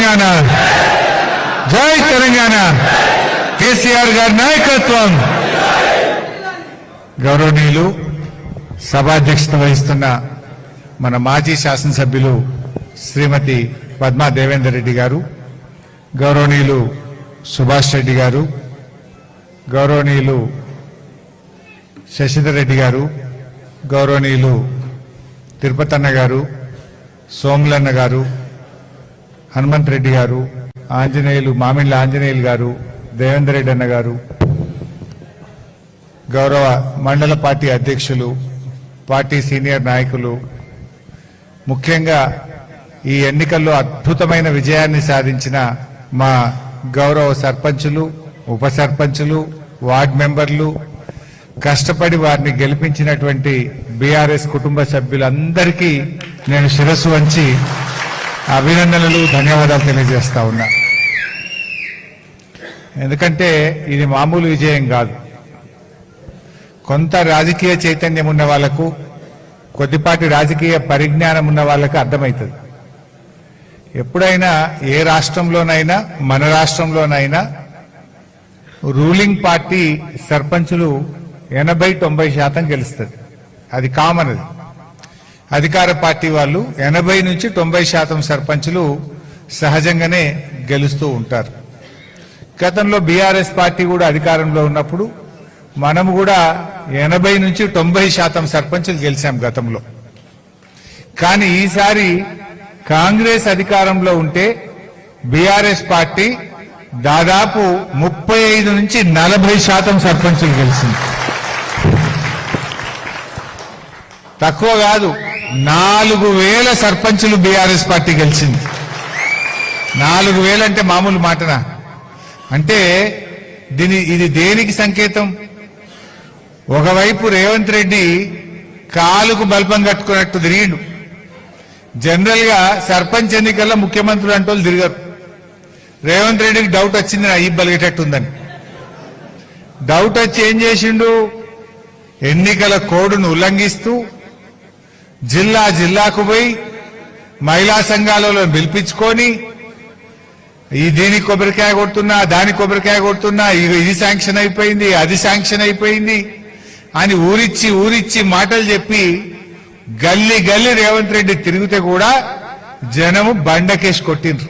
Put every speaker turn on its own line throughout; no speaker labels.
తెలంగాణ జై తెలంగాణ కేసీఆర్ గారి నాయకత్వం. గౌరవనీయులు సభాధ్యక్షత వహిస్తున్న మన మాజీ శాసనసభ్యులు శ్రీమతి పద్మా దేవేందర్ రెడ్డి గారు, గౌరవనీయులు సుభాష్ రెడ్డి గారు, గౌరవనీయులు శశిధర్ రెడ్డి గారు, గౌరవనీయులు తిరుపతన్న గారు, సోములన్న గారు, హనుమంత్ రెడ్డి గారు, ఆంజనేయులు మామిళ్ళ ఆంజనేయులు గారు, దేవేందర్ రెడ్డి అన్న గారు, గౌరవ మండల పార్టీ అధ్యక్షులు, పార్టీ సీనియర్ నాయకులు, ముఖ్యంగా ఈ ఎన్నికల్లో అద్భుతమైన విజయాన్ని సాధించిన మా గౌరవ సర్పంచులు, ఉప సర్పంచులు, వార్డు మెంబర్లు, కష్టపడి వారిని గెలిపించినటువంటి బీఆర్ఎస్ కుటుంబ సభ్యులందరికీ నేను శిరస్సు వంచి అభినందనలు, ధన్యవాదాలు తెలియజేస్తా ఉన్నా. ఎందుకంటే ఇది మామూలు విజయం కాదు. కొంత రాజకీయ చైతన్యం ఉన్న వాళ్లకు, కొద్దిపాటి రాజకీయ పరిజ్ఞానం ఉన్న వాళ్ళకు అర్థమవుతుంది. ఎప్పుడైనా ఏ రాష్ట్రంలోనైనా మన రాష్ట్రంలోనైనా రూలింగ్ పార్టీ సర్పంచులు 80-90% గెలుస్తుంది. అది కామన్. అది అధికార పార్టీ వాళ్ళు 80 నుంచి 90% సర్పంచులు సహజంగానే గెలుస్తూ ఉంటారు. గతంలో బీఆర్ఎస్ పార్టీ కూడా అధికారంలో ఉన్నప్పుడు మనము కూడా 80 నుంచి 90% సర్పంచులు గెలిచాం గతంలో. కానీ ఈసారి కాంగ్రెస్ అధికారంలో ఉంటే బీఆర్ఎస్ పార్టీ దాదాపు 35 నుంచి 40% సర్పంచులు గెలిచింది. తక్కువ కాదు, 4000 సర్పంచులు బీఆర్ఎస్ పార్టీ గెలిచింది. 4000 అంటే మామూలు మాటనా? అంటే ఇది దేనికి సంకేతం? ఒకవైపు రేవంత్ రెడ్డి కాలుకు బల్బం కట్టుకున్నట్టు తిరిగిండు. జనరల్ గా సర్పంచ్ ఎన్నికల్లో ముఖ్యమంత్రులు అంటే వాళ్ళు తిరగరు. రేవంత్ రెడ్డికి డౌట్ వచ్చింది, నా ఈ బలిగేటట్టుందని. డౌట్ వచ్చి ఏం చేసిండు? ఎన్నికల కోడ్ను ఉల్లంఘిస్తూ జిల్లాకు పోయి మహిళా సంఘాలలో పిలిపించుకొని దీనికి కొబ్బరికాయ కొడుతున్నా, దానికి కొబ్బరికాయ కొడుతున్నా, ఇది శాంక్షన్ అయిపోయింది, అది శాంక్షన్ అయిపోయింది అని ఊరిచ్చి మాటలు చెప్పి గల్లీ రేవంత్ రెడ్డి తిరిగితే కూడా జనము బండకేసి కొట్టిండ్రు.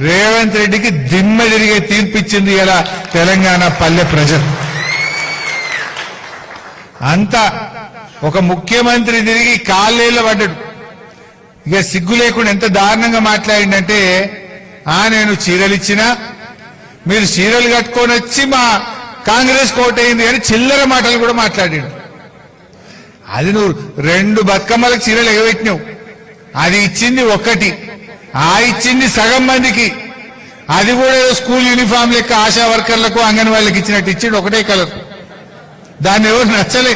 రేవంత్ రెడ్డికి దిమ్మ తిరిగే తీర్పిచ్చింది ఇలా తెలంగాణ పల్లె ప్రజలు. అంతా ఒక ముఖ్యమంత్రి తిరిగి కాళ్ళేళ్ళ పడ్డాడు. ఇక సిగ్గు లేకుండా ఎంత దారుణంగా మాట్లాడిందంటే, నేను చీరలు ఇచ్చినా మీరు చీరలు కట్టుకొని వచ్చి మా కాంగ్రెస్ కోటైంది అని చిల్లర మాటలు కూడా మాట్లాడాడు. అది నువ్వు 2 బతుకమ్మలకు చీరలు ఎగబెట్టినావు, అది ఇచ్చింది ఒక్కటి, ఇచ్చింది సగం మందికి, అది కూడా స్కూల్ యూనిఫామ్ లెక్క ఆశా వర్కర్లకు అంగన్వాళ్ళకి ఇచ్చినట్టు ఇచ్చిండు, ఒకటే కలర్. దాన్ని ఎవరు నచ్చలే.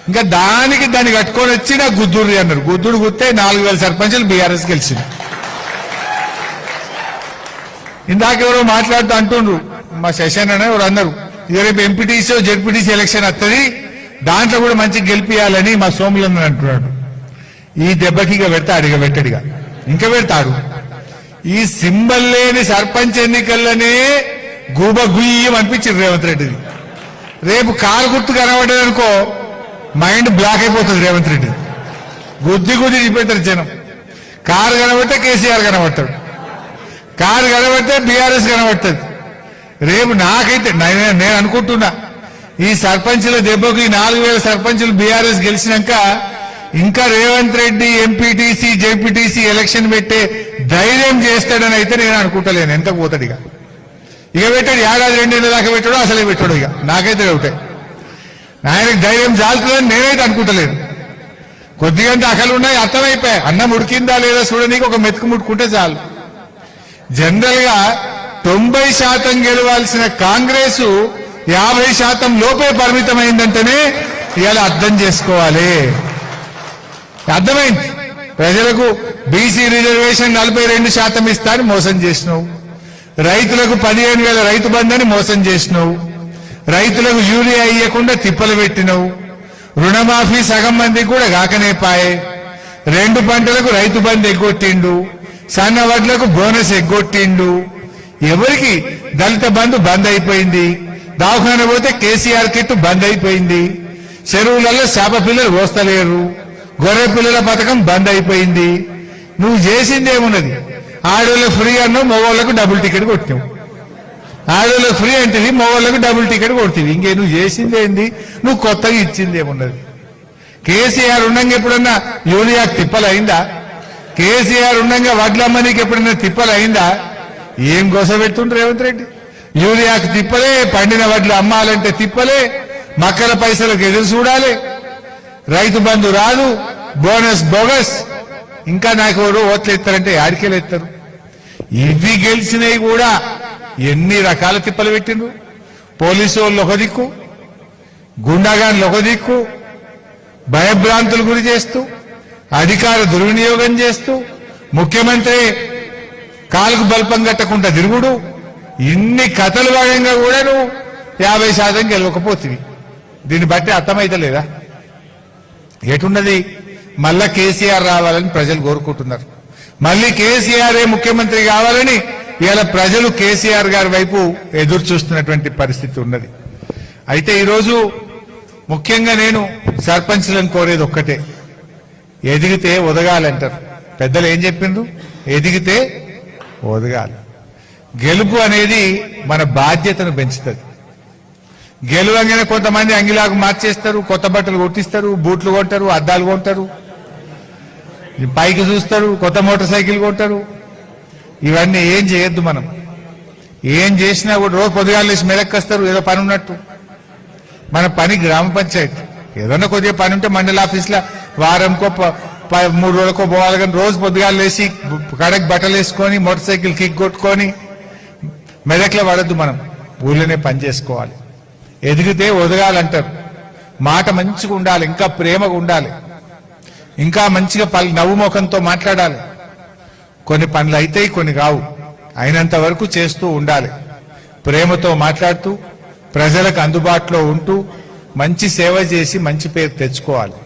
ఇంకా దాన్ని కట్టుకొని వచ్చి నా గుద్దుర్రి అన్నారు. గుద్దుడు గుత్తే 4000 సర్పంచులు బీఆర్ఎస్ గెలిచింది. ఇందాక ఎవరో మాట్లాడుతూ అంటుండ్రు, మా సెషన్ అని ఎవరు అన్నారు, ఇక రేపు ఎంపీటీసీ జెడ్పీటీసీ ఎలక్షన్ వస్తుంది, దాంట్లో కూడా మంచిగా గెలిపియాలని మా సోములను అంటున్నాడు. ఈ దెబ్బకి ఇక పెడతాడు, ఇక పెట్టడిగా ఇంకా పెడతాడు. ఈ సింబల్ లేని సర్పంచ్ ఎన్నికల్లోనే గుయ్యం అనిపించింది రేవంత్ రెడ్డిది. రేపు కారు గుర్తు కనబడ్డదనుకో మైండ్ బ్లాక్ అయిపోతుంది రేవంత్ రెడ్డి. గుద్ది చూపెడతారు జనం. కారు కనబడితే కేసీఆర్ కనబడతాడు, కారు కనబడితే బీఆర్ఎస్ కనబడుతుంది. రేపు నాకైతే నేను అనుకుంటున్నా, ఈ సర్పంచుల దెబ్బకు ఈ 4000 సర్పంచులు బీఆర్ఎస్ గెలిచినాక ఇంకా Revanth Reddy MPTC ZPTC election పెట్టే ధైర్యం చేస్తాడని అయితే నేను అనుకుంటలేను. ఎంత పోతాడు ఇక పెట్టాడు, 1-2 ఏళ్ళ దాకా పెట్టాడు, అసలే పెట్టాడు. ఇక నాకైతే ఒకటే, ఆయనకు ధైర్యం చాలుతుందని నేనైతే అనుకుంటలేను. కొద్దిగంత అకలు ఉన్నాయి, అర్థమైపోయాయి. అన్నం ఉడికిందా లేదా చూడనీకి ఒక మెతుకు ముట్టుకుంటే చాలు. జనరల్ గా 90% గెలవాల్సిన కాంగ్రెస్ 50% లోపే పరిమితమైందంటేనే ఇవాళ అర్థం చేసుకోవాలి. అర్థమైంది. ప్రజలకు బీసీ రిజర్వేషన్ 42% ఇస్తా అని మోసం చేసినావు, రైతులకు 15,000 రైతు బంధని మోసం చేసినావు, రైతులకు యూరియా ఇయ్యకుండా తిప్పలు పెట్టినావు, రుణమాఫీ సగం మందికి కూడా కాకనే పాయే, 2 పంటలకు రైతు బంధు ఎగ్గొట్టిండు, సన్న వడ్లకు బోనస్ ఎగ్గొట్టిండు. ఎవరికి దళిత బంధు బంద్ అయిపోయింది. దవాఖాన పోతే కేసీఆర్ కిట్ బంద్ అయిపోయింది. చెరువులలో చేప పిల్లలు పోస్తలేరు. గొర్రె పిల్లల పథకం బంద్ అయిపోయింది. నువ్వు చేసిందేమున్నది? ఆడోళ్ళకు ఫ్రీ అన్నావు, మగవాళ్ళకు డబుల్ టికెట్ కొట్టావు. ఆడోళ్ళకు ఫ్రీ అంటే మగవాళ్ళకు డబుల్ టికెట్ కొడుతుంది. ఇంకే నువ్వు చేసిందేంది? నువ్వు కొత్తగా ఇచ్చిందేమున్నది? కేసీఆర్ ఉండంగా ఎప్పుడన్నా యూరియాకు తిప్పలైందా? కేసీఆర్ ఉండంగా వడ్లమ్మనికి ఎప్పుడన్నా తిప్పలైందా? ఏం గోసపెడుతుండ్రు రేవంత్ రెడ్డి? యూరియాకు తిప్పలే, పండిన వడ్లు అమ్మాలంటే తిప్పలే, మక్కల పైసలకు ఎదురు చూడాలి, రైతు బంధు రాదు, బోనస్ బోగస్. ఇంకా నాకు ఓట్లు ఎత్తారంటే ఆడికెళ్ళి ఎత్తారు. ఇవి గెలిచినవి కూడా ఎన్ని రకాల తిప్పలు పెట్టిండ్రు. పోలీసు వాళ్ళు ఒక దిక్కు, గుండాగాన్లు ఒక దిక్కు, భయభ్రాంతులు గురి చేస్తూ, అధికార దుర్వినియోగం చేస్తూ, ముఖ్యమంత్రి కాలుకు బల్పం కట్టకుండా తిరుగుడు. ఇన్ని కథలు భాగంగా కూడా నువ్వు 50% గెలవకపోతుంది. దీన్ని బట్టి అర్థమైతలేదా? ఎటున్నది? మళ్ళా కేసీఆర్ రావాలని ప్రజలు కోరుకుంటున్నారు. మళ్ళీ కేసీఆర్ ముఖ్యమంత్రి కావాలని ఇలా ప్రజలు కేసీఆర్ గారి వైపు ఎదురు చూస్తున్నటువంటి పరిస్థితి ఉన్నది. అయితే ఈరోజు ముఖ్యంగా నేను సర్పంచ్లను కోరేది ఒక్కటే, ఎదిగితే ఒదగాలంటారు పెద్దలు. ఏం చెప్పిండ్రు? ఎదిగితే ఒదగాలి. గెలుపు అనేది మన బాధ్యతను పెంచుతుంది. గెలువంగానే కొంతమంది అంగిలాగు మార్చేస్తారు, కొత్త బట్టలు కొట్టిస్తారు, బూట్లు కొంటారు, అద్దాలు కొంటారు, పైకి చూస్తారు, కొత్త మోటార్ సైకిల్ కొంటారు. ఇవన్నీ ఏం చేయొద్దు. మనం ఏం చేసినా కూడా రోజు పొద్దుగాలు లేచి మెలక్కొస్తారు ఏదో పని ఉన్నట్టు. మన పని గ్రామ పంచాయతీ. ఏదన్నా కొద్దిగా పని ఉంటే మండల ఆఫీస్లో వారంకో 3 రోజులకో పోవాలి. కానీ రోజు పొద్దుగాలు లేచి కడకి బట్టలు వేసుకొని మోటార్ సైకిల్ కిక్ కొట్టుకొని మెదక్లో పడద్దు. మనం ఊళ్ళోనే పని చేసుకోవాలి. ఎదిగితే ఒదగాలంటారు. మాట మంచిగా ఉండాలి, ఇంకా ప్రేమగా ఉండాలి, ఇంకా మంచిగా నవ్వు ముఖంతో మాట్లాడాలి. కొన్ని పనులు అయితాయి, కొన్ని కావు. అయినంత వరకు చేస్తూ ఉండాలి. ప్రేమతో మాట్లాడుతూ ప్రజలకు అందుబాటులో ఉంటూ మంచి సేవ చేసి మంచి పేరు తెచ్చుకోవాలి.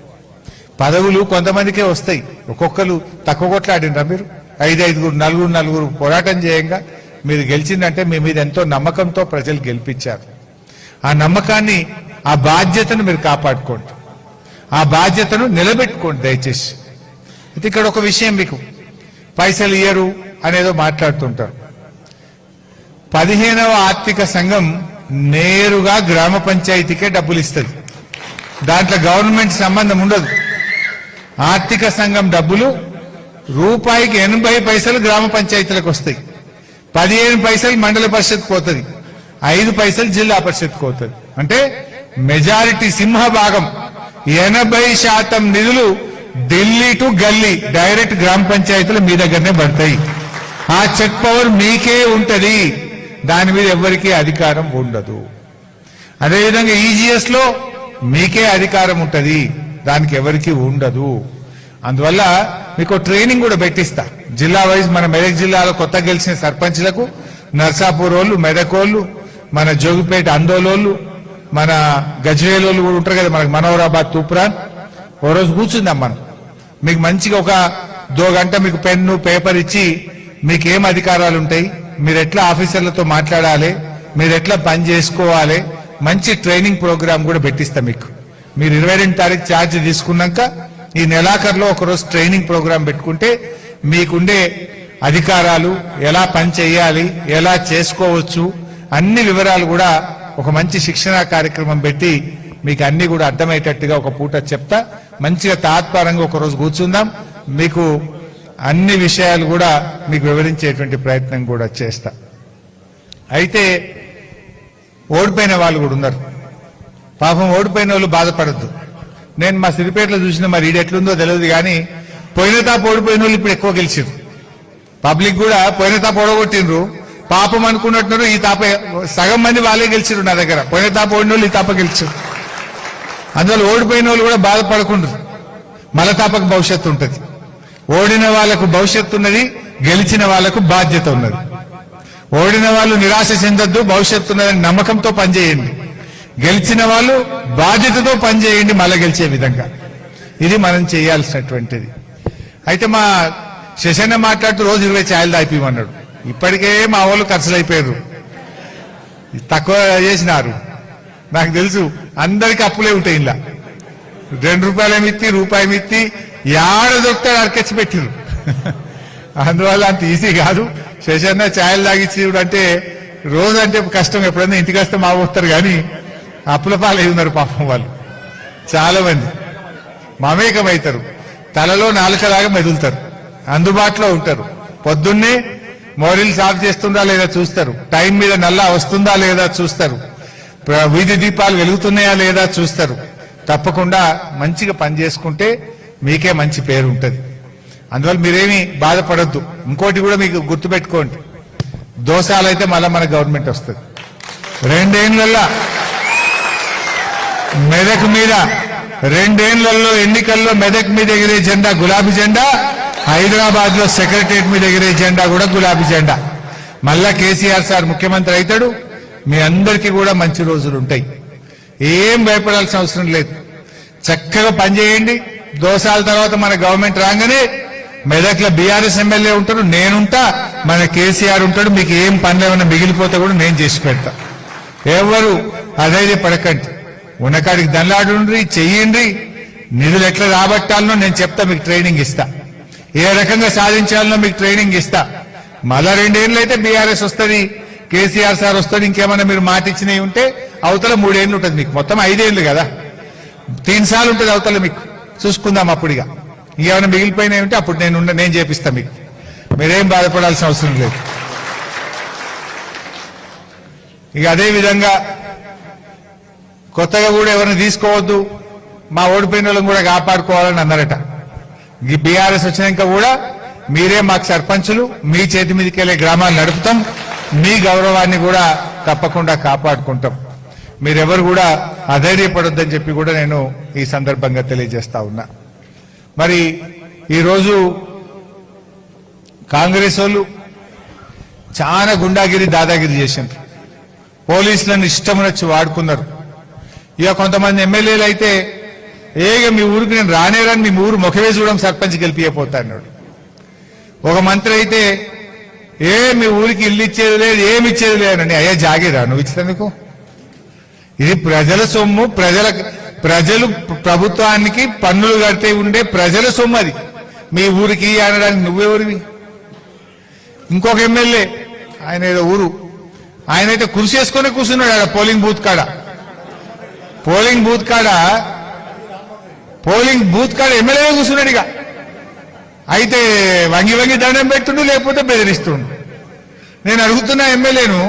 పదవులు కొంతమందికే వస్తాయి. ఒక్కొక్కరు తక్కువ కొట్లాడినరా? మీరు 5 నలుగురు పోరాటం చేయంగా మీరు గెలిచిందంటే మీ మీద ఎంతో నమ్మకంతో ప్రజలు గెలిపించారు. ఆ నమ్మకాన్ని, ఆ బాధ్యతను మీరు కాపాడుకోండి. ఆ బాధ్యతను నిలబెట్టుకోండి దయచేసి. అయితే ఇక్కడ ఒక విషయం, మీకు పైసలు ఇయ్యరు అనేదో మాట్లాడుతుంటారు. 15వ ఆర్థిక సంఘం నేరుగా గ్రామ పంచాయతీకే డబ్బులు ఇస్తుంది. దాంట్లో గవర్నమెంట్ సంబంధం ఉండదు. ఆర్థిక సంఘం డబ్బులు రూపాయికి 80 పైసలు గ్రామ పంచాయతీలకు వస్తాయి. 15 పైసలు మండల పరిషత్కు పోతుంది, 5 పైసలు జిల్లా పరిషత్కు పోతుంది. అంటే మెజారిటీ సింహభాగం 80% నిధులు ఢిల్లీ టు గల్లీ డైరెక్ట్ గ్రామ పంచాయతీలు మీ దగ్గరనే పడతాయి. ఆ చెక్ పవర్ మీకే ఉంటది. దాని మీద ఎవరికీ అధికారం ఉండదు. అదేవిధంగా ఈజీఎస్ లో మీకే అధికారం ఉంటది, దానికి ఎవరికి ఉండదు. అందువల్ల మీకు ట్రైనింగ్ కూడా పెట్టిస్తా. జిల్లా వైజ్ మన మెదక్ జిల్లాలో కొత్త గెలిచిన సర్పంచ్లకు నర్సాపూర్ వాళ్ళు, మెదక్ వాళ్ళు, మన జోగిపేట అందోలోళ్ళు, మన గజ్వేలోళ్ళు కూడా ఉంటారు కదా, మనకు మనోహరాబాద్ తూప్రాన్. ఓ రోజు కూర్చుందాం మనం. మీకు మంచిగా ఒక 2 గంట మీకు పెన్ను పేపర్ ఇచ్చి మీకు ఏం అధికారాలు ఉంటాయి, మీరు ఎట్లా ఆఫీసర్లతో మాట్లాడాలి, మీరు ఎట్లా పని చేసుకోవాలి, మంచి ట్రైనింగ్ ప్రోగ్రామ్ కూడా పెట్టిస్తా మీకు. మీరు 22 తారీఖు ఛార్జ్ తీసుకున్నాక ఈ నెలాఖరులో ఒకరోజు ట్రైనింగ్ ప్రోగ్రామ్ పెట్టుకుంటే మీకుండే అధికారాలు, ఎలా పని చేయాలి, ఎలా చేసుకోవచ్చు, అన్ని వివరాలు కూడా ఒక మంచి శిక్షణా కార్యక్రమం పెట్టి మీకు అన్ని కూడా అర్థమయ్యేటట్టుగా ఒక పూట చెప్తా. మంచిగా తాత్పరంగా ఒకరోజు కూర్చుందాం. మీకు అన్ని విషయాలు కూడా మీకు వివరించేటువంటి ప్రయత్నం కూడా చేస్తా. అయితే ఓడిపోయిన వాళ్ళు కూడా ఉన్నారు. పాపం ఓడిపోయిన వాళ్ళు బాధపడద్దు. నేను మా సిరిపేటలో చూసిన, మరి ఈడు ఎట్లుందో తెలియదు కానీ పోయిన తాప ఓడిపోయిన వాళ్ళు ఇప్పుడు ఎక్కువ గెలిచారు. పబ్లిక్ కూడా పోయిన తాప ఓడగొట్టిండ్రు, పాపం అనుకున్నట్టున్నారు. ఈ తాప సగం మంది వాళ్ళే గెలిచారు నా దగ్గర. పోయిన తాప ఓడిన వాళ్ళు ఈ తాప గెలిచారు. అందువల్ల ఓడిపోయిన వాళ్ళు కూడా బాధపడకుండా మల తాపకు భవిష్యత్తు ఉంటుంది. ఓడిన వాళ్లకు భవిష్యత్తు ఉన్నది, గెలిచిన వాళ్లకు బాధ్యత ఉన్నది. ఓడిన వాళ్ళు నిరాశ చెందొద్దు, భవిష్యత్తు ఉన్నదని నమ్మకంతో పనిచేయండి. గెలిచిన వాళ్ళు బాధ్యతతో పనిచేయండి మళ్ళా గెలిచే విధంగా. ఇది మనం చేయాల్సినటువంటిది. అయితే మా శశన్న మాట్లాడుతూ రోజు 20 ఛాయలు దాయిపోమన్నాడు. ఇప్పటికే మా వాళ్ళు ఖర్చులు అయిపోయారు, తక్కువ చేసినారు. నాకు తెలుసు అందరికి అప్పులే ఉంటాయి. ఇలా ₹2 మిత్తి రూపాయి మిత్తి ఏడ దొరుకుతాడు అరకెచ్చి పెట్టిరు. అందువల్ల అంత ఈజీ కాదు. శశన్న ఛాయలు తాగిచ్చి అంటే రోజు అంటే కష్టం. ఎప్పుడైనా ఇంటికి వస్తే మా వస్తారు, కానీ అప్పుల పాలై ఉన్నారు పాపం వాళ్ళు. చాలా మంది మమేకమవుతారు, తలలో నాలుకలాగా మెదులుతారు, అందుబాటులో ఉంటారు. పొద్దున్నే మోరీలు సాఫ్ చేస్తుందా లేదా చూస్తారు, టైం మీద నల్లా వస్తుందా లేదా చూస్తారు, వీధి దీపాలు వెలుగుతున్నాయా లేదా చూస్తారు. తప్పకుండా మంచిగా పని చేసుకుంటే మీకే మంచి పేరు ఉంటుంది. అందువల్ల మీరేమీ బాధపడద్దు. ఇంకోటి కూడా మీకు గుర్తుపెట్టుకోండి, దోషాలైతే మళ్ళీ మన గవర్నమెంట్ వస్తుంది. 2 ఏళ్లలో మెదక్ మీద 2 ఏళ్లలో ఎన్నికల్లో మెదక్ మీద ఎగిరే జెండా గులాబీ జెండా, హైదరాబాద్ లో సెక్రటరియట్ మీద ఎగిరే జెండా కూడా గులాబీ జెండా. మళ్ళా కేసీఆర్ సార్ ముఖ్యమంత్రి అవుతాడు. మీ అందరికీ కూడా మంచి రోజులు ఉంటాయి. ఏం భయపడాల్సిన అవసరం లేదు. చక్కగా పనిచేయండి. దోసాల తర్వాత మన గవర్నమెంట్ రాగానే మెదక్లో బీఆర్ఎస్ ఎమ్మెల్యే ఉంటారు, నేనుంటా, మన కేసీఆర్ ఉంటాడు. మీకు ఏం పనులు ఏమైనా మిగిలిపోతే కూడా నేను చేసి పెడతా. ఎవరు అధైర్య పడకండి, ఉన్నకాడికి దండాడుండ్రి, చెయ్యండి. నిధులు ఎట్లా రాబట్టాలనో నేను చెప్తా, మీకు ట్రైనింగ్ ఇస్తా. ఏ రకంగా సాధించాలనో మీకు ట్రైనింగ్ ఇస్తా. మళ్ళా 2 ఏళ్ళు అయితే బీఆర్ఎస్ వస్తుంది, కేసీఆర్ సార్ వస్తాడు. ఇంకేమైనా మీరు మాట ఇచ్చినవి ఉంటే అవతల 3 ఏళ్ళు ఉంటుంది మీకు. మొత్తం 5 ఏళ్ళు కదా, 3 సార్లు ఉంటుంది అవతల. మీకు చూసుకుందాం అప్పుడుగా. ఇంకేమైనా మిగిలిపోయినవి ఉంటే అప్పుడు నేను చేపిస్తా మీకు. మీరేం బాధపడాల్సిన అవసరం లేదు. ఇక అదే విధంగా కొత్తగా కూడా ఎవరిని తీసుకోవద్దు, మా ఓడిపోయిన వాళ్ళని కూడా కాపాడుకోవాలని అన్నారట. ఈ బీఆర్ఎస్ వచ్చినాక కూడా మీరే మాకు సర్పంచులు, మీ చేతి మీదకి వెళ్ళే గ్రామాలు నడుపుతాం, మీ గౌరవాన్ని కూడా తప్పకుండా కాపాడుకుంటాం. మీరెవరు కూడా అధైర్యపడొద్దని చెప్పి కూడా నేను ఈ సందర్భంగా తెలియజేస్తా ఉన్నా. మరి ఈరోజు కాంగ్రెస్ వాళ్ళు చాలా గుండాగిరి దాదాగిరి చేశారు. పోలీసులను ఇష్టం వచ్చి వాడుకున్నారు. ఇక కొంతమంది ఎమ్మెల్యేలు అయితే మీ ఊరికి నేను రానేరని మీ ఊరు ముఖమే చూడడం సర్పంచ్ గెలిపియపోతా అన్నాడు. ఒక మంత్రి అయితే మీ ఊరికి ఇల్లు ఇచ్చేది లేదు, ఏమి ఇచ్చేది లేదని. అయ్యా జాగిరా నువ్వు ఇచ్చినందుకు? ఇది ప్రజల సొమ్ము, ప్రజలు ప్రభుత్వానికి పన్నులు కడితే ఉండే ప్రజల సొమ్ము. అది మీ ఊరికి అనడానికి నువ్వెవరివి? ఇంకొక ఎమ్మెల్యే, ఆయన ఏదో ఊరు, ఆయన అయితే కుర్చీ వేసుకొని కూర్చున్నాడు ఆడ పోలింగ్ బూత్ కాడ. పోలింగ్ బూత్ కాడ ఎమ్మెల్యే కూర్చున్నాడు. ఇక అయితే వంగి వంగి దండం పెట్టుండు, లేకపోతే బెదిరిస్తుండు. నేను అడుగుతున్నా ఎమ్మెల్యేను,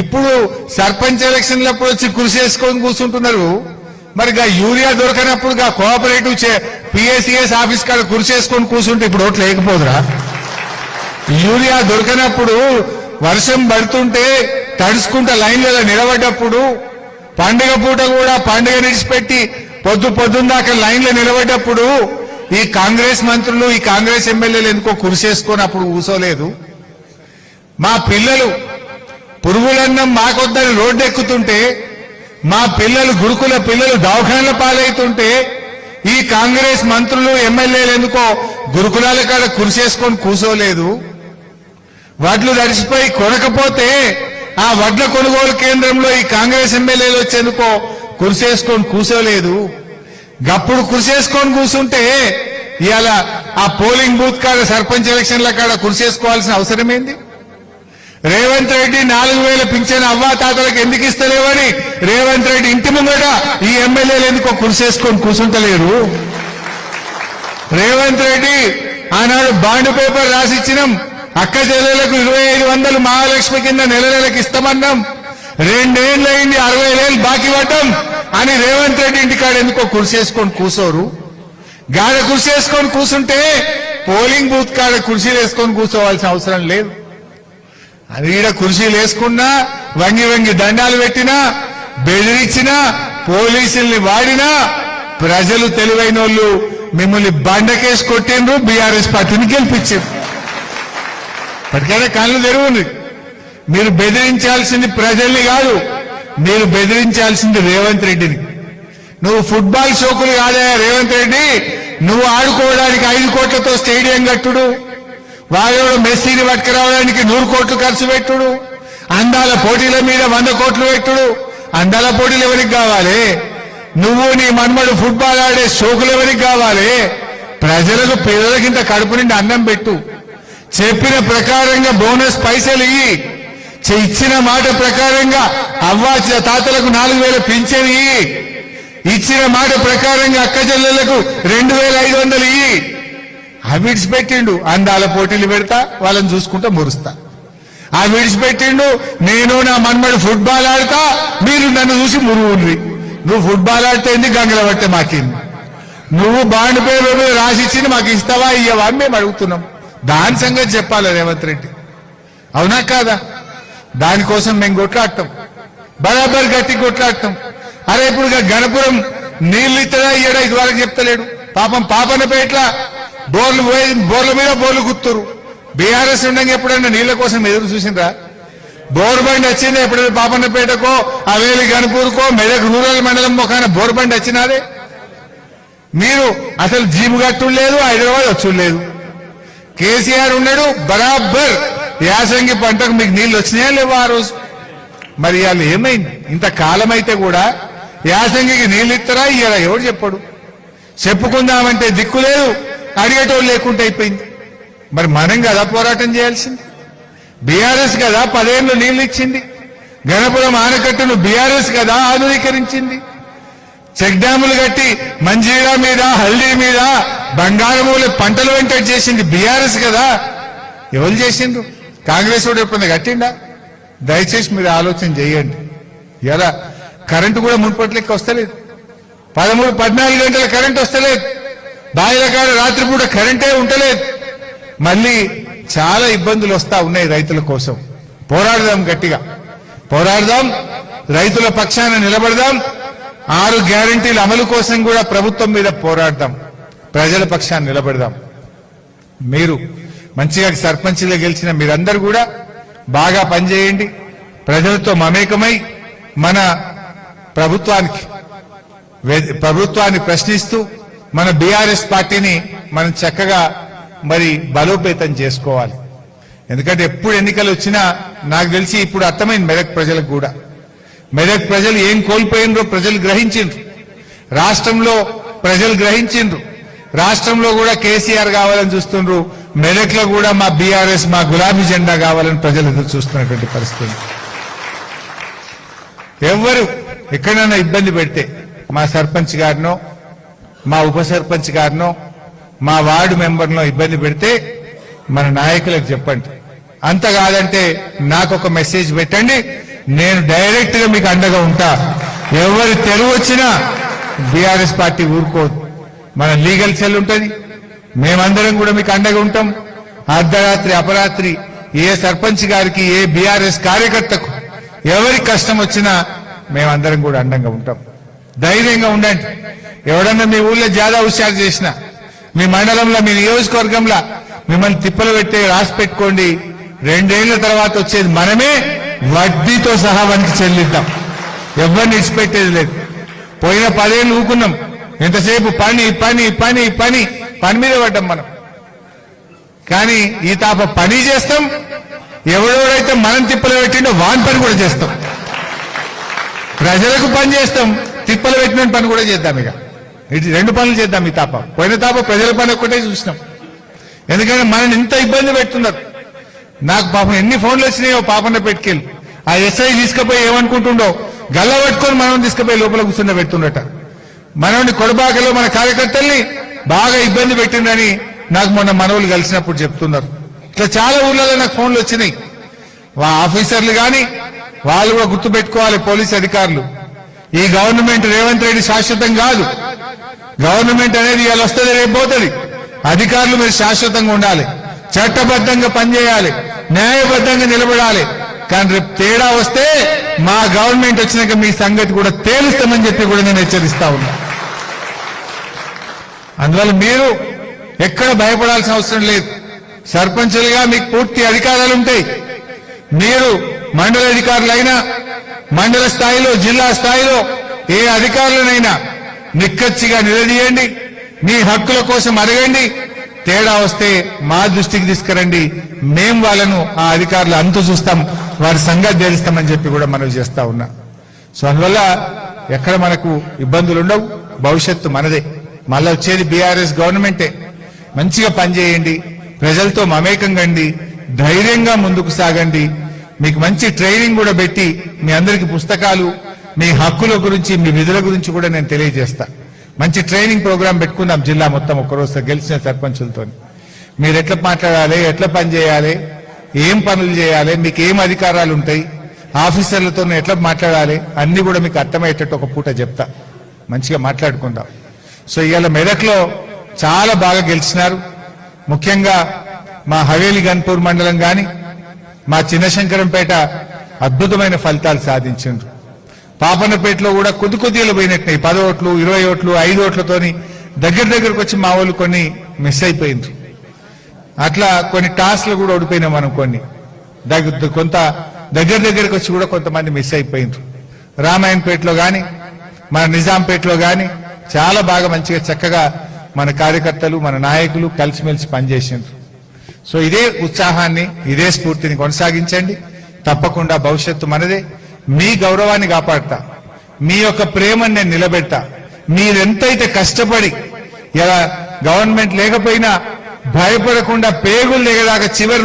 ఇప్పుడు సర్పంచ్ ఎలక్షన్లప్పుడు వచ్చి కృషి చేసుకొని కూర్చుంటున్నారు. మరి యూరియా దొరకనప్పుడు కోఆపరేటివ్ పిఎస్సిఎస్ ఆఫీస్ కాడ కృషి చేసుకొని కూర్చుంటే ఇప్పుడు ఓట్లు లేకపోదురా? యూరియా దొరకనప్పుడు, వర్షం పడుతుంటే తడుచుకుంటా లైన్లలో నిలబడ్డప్పుడు, పండుగ పూట కూడా పండుగ నిడిచిపెట్టి పొద్దున్న దాకా లైన్లో నిలబడ్డప్పుడు ఈ కాంగ్రెస్ మంత్రులు, ఈ కాంగ్రెస్ ఎమ్మెల్యేలు ఎందుకో కృషి చేసుకొని అప్పుడు కూర్చోలేదు? మా పిల్లలు పురుగులన్నం మాకొద్దని రోడ్డు ఎక్కుతుంటే, మా పిల్లలు గురుకుల పిల్లలు దవాఖానల పాలవుతుంటే ఈ కాంగ్రెస్ మంత్రులు ఎమ్మెల్యేలు ఎందుకో గురుకులాల కాడ కృషి చేసుకొని కూర్చోలేదు? వడ్లు తడిసిపోయి కొనకపోతే ఆ వడ్ల కొనుగోలు కేంద్రంలో ఈ కాంగ్రెస్ ఎమ్మెల్యేలు వచ్చేందుకో కృషి చేసుకొని కూర్చోలేదు? గప్పుడు కృషి చేసుకొని కూర్చుంటే ఇవాళ ఆ పోలింగ్ బూత్ కాడ సర్పంచ్ ఎలక్షన్ల కాడ కృషి చేసుకోవాల్సిన అవసరం ఏంది? రేవంత్ రెడ్డి 4000 పింఛన్ అవ్వా తాతలకు ఎందుకు ఇస్తలేవని రేవంత్ రెడ్డి ఇంటి ముంగట ఈ ఎమ్మెల్యేలు ఎందుకో కృషి చేసుకొని కూర్చుంటలేరు? రేవంత్ రెడ్డి ఆనాడు బాండ్ పేపర్ రాసిచ్చినాం, అక్క చెల్లెలకు 2500 మహాలక్ష్మి కింద నెలకి ఇస్తామన్నాం, 2 ఏళ్ళు అయింది 60,000 బాకీ పడ్డాం అని రేవంత్ రెడ్డి ఇంటికాడ ఎందుకో కృషి చేసుకొని కూర్చోరు? గాడ కృషి చేసుకొని కూర్చుంటే పోలింగ్ బూత్ కాడ కుర్చీలు వేసుకొని కూర్చోవాల్సిన అవసరం లేదు. అది ఈడ కుర్చీలు వేసుకున్నా, వంగి దండాలు పెట్టినా, బెదిరించినా, పోలీసుల్ని వాడినా ప్రజలు తెలివైన వాళ్ళు మిమ్మల్ని బండకేసి కొట్టిండ్రు, బీఆర్ఎస్ పార్టీని గెలిపించారు. ఇప్పటికైనా కళ్ళు తెరువుంది. మీరు బెదిరించాల్సింది ప్రజల్ని కాదు, మీరు బెదిరించాల్సింది రేవంత్ రెడ్డిని. నువ్వు ఫుట్బాల్ షోకులు కాదా రేవంత్ రెడ్డి? నువ్వు ఆడుకోవడానికి 5 కోట్లతో స్టేడియం కట్టుడు, వాళ్ళు మెస్సీని పట్టుకురావడానికి 100 కోట్లు ఖర్చు పెట్టుడు, అందాల పోటీల మీద 100 కోట్లు పెట్టుడు. అందాల పోటీలు ఎవరికి కావాలి? నువ్వు నీ మన్మడు ఫుట్బాల్ ఆడే షోకులు ఎవరికి కావాలి? ప్రజలకు పేదలకింత కడుపు నిండి అన్నం పెట్టు. చెప్పిన ప్రకారంగా బోనస్ పైసలు ఇయ్యి. ఇచ్చిన మాట ప్రకారంగా అవ్వా తాతలకు 4,000 పింఛన్ ఇయ్యి. ఇచ్చిన మాట ప్రకారంగా అక్క చెల్లెలకు 2,500 ఇయ్యి. అవి విడిచిపెట్టిండు. అందాల పోటీలు పెడతా, వాళ్ళని చూసుకుంటా మురుస్తా. అవి విడిచిపెట్టిండు. నేను నా మన్మడు ఫుట్బాల్ ఆడతా, మీరు నన్ను చూసి మురుగుండ్రి. నువ్వు ఫుట్బాల్ ఆడితే గంగల పడితే మాకింది. నువ్వు బాండ్ పేరు రాసిచ్చింది మాకు ఇస్తావా ఇయ్యవా అని మేము అడుగుతున్నాం. దాని సంగతి చెప్పాలి రేవంత్ రెడ్డి. అవునా కాదా? దానికోసం మేము కొట్లాడతాం, బరాబర్ గట్టి కొట్లాడతాం. అరే ఇప్పుడు గణపురం నీళ్లు ఇత్తదా ఇయ్యడా ఇదివరకు చెప్తలేడు. పాపం పాపన్నపేట్ల బోర్ల మీద బోర్లు గుర్తురు. బీఆర్ఎస్ ఉండగా ఎప్పుడన్నా నీళ్ల కోసం ఎదురు చూసిండ్రా? బోర్ బండి వచ్చిందా ఎప్పుడైనా పాపన్నపేటకో అవేలి గణపూర్కో మెదక్ రూరల్ మండలం మొఖాన బోర్ బండి వచ్చినారే? మీరు అసలు జీబు గట్టు లేదు, హైదరాబాద్ వచ్చుడు లేదు. కేసీఆర్ ఉన్నాడు బరాబర్. యాసంగి పంటకు మీకు నీళ్లు వచ్చినాయా లేవా ఆ రోజు? మరి వాళ్ళు ఏమైంది? ఇంతకాలం అయితే కూడా యాసంగికి నీళ్ళు ఇస్తారా ఇయ్యరా? ఎవడు చెప్పాడు? చెప్పుకుందామంటే దిక్కు లేదు, అడిగేటోళ్ళు లేకుండా అయిపోయింది. మరి మనం కదా పోరాటం చేయాల్సింది. బీఆర్ఎస్ కదా 10 ఏళ్ళు నీళ్లు ఇచ్చింది. గణపురం ఆనకట్టును బీఆర్ఎస్ కదా ఆధునీకరించింది. చెక్ డ్యాములు కట్టి మంజీరా మీద, హల్దీ మీద, బంగారమూల పంటలు వెంటేట్ చేసింది బీఆర్ఎస్ కదా. ఎవరు చేసిండ్రు? కాంగ్రెస్ వాడు ఎప్పుడైనా కట్టిండా? దయచేసి మీరు ఆలోచన చేయండి. ఎలా కరెంటు కూడా మున్పట్లెక్క వస్తలేదు. 13-14 గంటల కరెంట్ వస్తలేదు. బాయిల కాడ రాత్రిపూట కరెంటే ఉంటలేదు. మళ్ళీ చాలా ఇబ్బందులు వస్తా ఉన్నాయి రైతుల కోసం. పోరాడదాం, గట్టిగా పోరాడదాం, రైతుల పక్షాన నిలబడదాం. 6 గ్యారంటీల అమలు కోసం కూడా ప్రభుత్వం మీద పోరాడదాం, ప్రజల పక్షాన్ని నిలబడదాం. మీరు మంచిగా సర్పంచ్గా గెలిచిన మీరందరూ కూడా బాగా పనిచేయండి. ప్రజలతో మమేకమై మన ప్రభుత్వాన్ని ప్రశ్నిస్తూ మన బీఆర్ఎస్ పార్టీని మనం చక్కగా మరి బలోపేతం చేసుకోవాలి. ఎందుకంటే ఎప్పుడు ఎన్నికలు వచ్చినా నాకు తెలిసి ఇప్పుడు అర్థమైంది మెదక్ ప్రజలకు కూడా. మెదక్ ప్రజలు ఏం కోల్పోయినరో ప్రజలు గ్రహించిండ్రు. రాష్ట్రంలో ప్రజలు గ్రహించిండ్రు. రాష్ట్రంలో కూడా కేసీఆర్ కావాలని చూస్తుండ్రు. మెదక్ లో కూడా మా బీఆర్ఎస్, మా గులాబీ జెండా కావాలని ప్రజలు ఎదురు చూస్తున్నటువంటి పరిస్థితి. ఎవరు ఎక్కడైనా ఇబ్బంది పెడితే మా సర్పంచ్ గారినో, మా ఉప సర్పంచ్ గారినో, మా వార్డు మెంబర్నో ఇబ్బంది పెడితే మన నాయకులకు చెప్పండి. అంత కాదంటే నాకు ఒక మెసేజ్ పెట్టండి, నేను డైరెక్ట్ గా మీకు అండగా ఉంటా. ఎవరు తెరువు వచ్చినా బీఆర్ఎస్ పార్టీ ఊరుకోదు. మన లీగల్ సెల్ ఉంటుంది, మేమందరం కూడా మీకు అండగా ఉంటాం. అర్ధరాత్రి అపరాత్రి ఏ సర్పంచ్ గారికి, ఏ బీఆర్ఎస్ కార్యకర్తకు ఎవరికి కష్టం వచ్చినా మేమందరం కూడా అండగా ఉంటాం. ధైర్యంగా ఉండండి. ఎవడన్నా మీ ఊళ్ళో జాదా హుషారు చేసినా, మీ మండలంలో, మీ నియోజకవర్గంలో మిమ్మల్ని తిప్పలు పెట్టే రాసి పెట్టుకోండి. 2 ఏళ్ల తర్వాత వచ్చేది మనమే, వడ్డీతో సహా వానికి చెల్లిద్దాం. ఎవరిని ఇచ్చిపెట్టేది లేదు. పోయిన 10 ఏళ్ళు ఊకున్నాం. ఎంతసేపు పని పని పని పని పని మీద పడ్డాం మనం. కానీ ఈ తాప పని చేస్తాం, ఎవడెవడైతే మనం తిప్పలు పెట్టిండో వాని పని కూడా చేస్తాం. ప్రజలకు పని చేస్తాం, తిప్పలు పెట్టిన పని కూడా చేద్దాం. ఇక ఇటు 2 పనులు చేద్దాం. ఈ తాప పోయిన తాప ప్రజల పని ఒక్కటే చూసినాం. ఎందుకంటే మనని ఇంత ఇబ్బంది పెడుతున్నారు. నాకు పాపం ఎన్ని ఫోన్లు వచ్చినాయో పాపన్న పెట్టుకెళ్ళి ఆ ఎస్ఐ తీసుకుపోయి ఏమనుకుంటుండో గల్ల పట్టుకొని మనం తీసుకుపోయి లోపల కూర్చుండ పెడుతుండట. మనల్ని కొడబాకలో మన కార్యకర్తల్ని బాగా ఇబ్బంది పెట్టిందని నాకు మొన్న మనవులు కలిసినప్పుడు చెప్తున్నారు. ఇట్లా చాలా ఊర్లలో నాకు ఫోన్లు వచ్చినాయి. ఆఫీసర్లు కానీ వాళ్ళు కూడా గుర్తుపెట్టుకోవాలి, పోలీస్ అధికారులు. ఈ గవర్నమెంట్ రేవంత్ రెడ్డి శాశ్వతం కాదు. గవర్నమెంట్ అనేది ఇవాళ వస్తుంది, రేపు పోతుంది. అధికారులు మీరు శాశ్వతంగా ఉండాలి, చట్టబద్ధంగా పనిచేయాలి, న్యాయబద్ధంగా నిలబడాలి. కానీ రేపు తేడా వస్తే మా గవర్నమెంట్ వచ్చినాక మీ సంగతి కూడా తేలుస్తామని చెప్పి కూడా నేను హెచ్చరిస్తా ఉన్నా. అందువల్ల మీరు ఎక్కడ భయపడాల్సిన అవసరం లేదు. సర్పంచులుగా మీకు పూర్తి అధికారాలు ఉంటాయి. మీరు మండల అధికారులైనా, మండల స్థాయిలో, జిల్లా స్థాయిలో ఏ అధికారులనైనా నిక్కచ్చిగా నిలదీయండి, మీ హక్కుల కోసం అడగండి. తేడా వస్తే మా దృష్టికి తీసుకురండి, మేం వాళ్ళను ఆ అధికారులు అంతు చూస్తాం, వారి సంగతి తెలుస్తామని చెప్పి కూడా మనం చేస్తా ఉన్నా. సో అందువల్ల ఎక్కడ మనకు ఇబ్బందులు ఉండవు, భవిష్యత్తు మనదే. మళ్ళీ వచ్చేది బీఆర్ఎస్ గవర్నమెంటే. మంచిగా పనిచేయండి, ప్రజలతో మమేకం కండి, ధైర్యంగా ముందుకు సాగండి. మీకు మంచి ట్రైనింగ్ కూడా పెట్టి మీ అందరికీ పుస్తకాలు, మీ హక్కుల గురించి, మీ విధుల గురించి కూడా నేను తెలియజేస్తా. మంచి ట్రైనింగ్ ప్రోగ్రాం పెట్టుకుందాం జిల్లా మొత్తం ఒక్కరోజు గెలిచిన సర్పంచులతో. మీరు ఎట్లా మాట్లాడాలి, ఎట్లా పని చేయాలి, ఏం పనులు చేయాలి, మీకు ఏం అధికారాలు ఉంటాయి, ఆఫీసర్లతో ఎట్లా మాట్లాడాలి, అన్ని కూడా మీకు అర్థమయ్యేటట్టు ఒక పూట చెప్తా. మంచిగా మాట్లాడుకుందాం. సో ఇవాళ మెదక్లో చాలా బాగా గెలిచినారు. ముఖ్యంగా మా హవేలి గన్పూర్ మండలం కానీ, మా చిన్నశంకరంపేట అద్భుతమైన ఫలితాలు సాధించారు. పాపన్నపేటలో కూడా కొద్దిగా పోయినట్టున్నాయి. 10 ఓట్లు, 20 ఓట్లు, 5 ఓట్లతోని దగ్గరకు వచ్చి మా వాళ్ళు కొన్ని మిస్ అయిపోయింది. అట్లా కొన్ని టాస్క్లు కూడా ఓడిపోయినాం మనం. కొన్ని కొంత దగ్గరకు వచ్చి కూడా కొంతమంది మిస్ అయిపోయింది. రామాయణపేటలో కానీ, మన నిజాంపేటలో కానీ చాలా బాగా మంచిగా చక్కగా మన కార్యకర్తలు, మన నాయకులు కలిసిమెలిసి పనిచేసిండ్రు. సో ఇదే ఉత్సాహాన్ని, ఇదే స్ఫూర్తిని కొనసాగించండి. తప్పకుండా భవిష్యత్తు మనదే. మీ గౌరవాన్ని కాపాడతా, మీ యొక్క ప్రేమను నేను నిలబెడతా. మీరెంతైతే కష్టపడి ఇలా గవర్నమెంట్ లేకపోయినా భయపడకుండా పేగులు లేదాకా చివరి